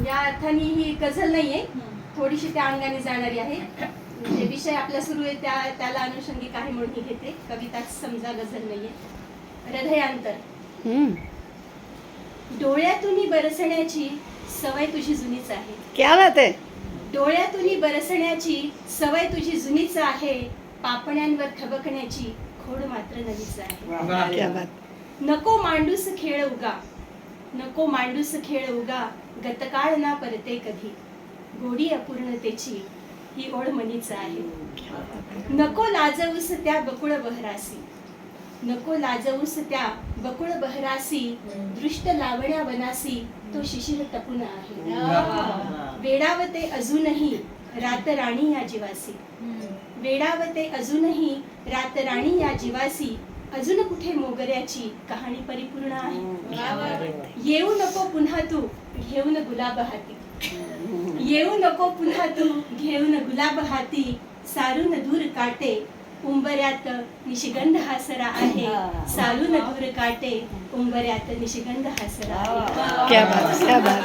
या अर्थाने ही गझल नाहीये, थोडीशी त्या अंगाने जाणारी आहे. म्हणजे विषय आपला सुरू आहे त्याला अनुषंगिक आहे म्हणून ही घेते. कविताच समजा, गझल नाहीये. हृदयांतर. डोळ्यातून बरसण्याची सवय तुझी जुनीच आहे. क्या बात आहे. डोळ्यातून बरसण्याची सवय तुझी जुनीच आहे. पापण्यांवर थबकण्याची खोड मात्र नवीच आहे. क्या बात. नको मांडूस खेळ उगा, नको मांडूस खेळ उगा, गतकाळ ना परते कधी. गोडी अपूर्णतेची ही ओढ मनीच आहे. नको लाजवूस त्या बकुळ बहरासी, नको लाजवूस त्या बकुळ बहरासी. दृष्ट लावण्या वनासी तो शिशिर तपुन आहे. वेडावते अजूनही रात राणी या जीवासी, वेडावते अजूनही रात राणी या जीवासी. अजून कुठे मोगऱ्याची कहाणी परिपूर्ण आहे. येऊ नको पुन्हा तू घेऊन गुलाब हाती, येऊ नको पुन्हा तू घेऊन गुलाब हाती. सारून दूर काटे उंबऱ्यात निशिगंध हासरा आहे. सारून दूर काटे उंबऱ्यात निशिगंध हासरा आहे. क्या बात, क्या बात.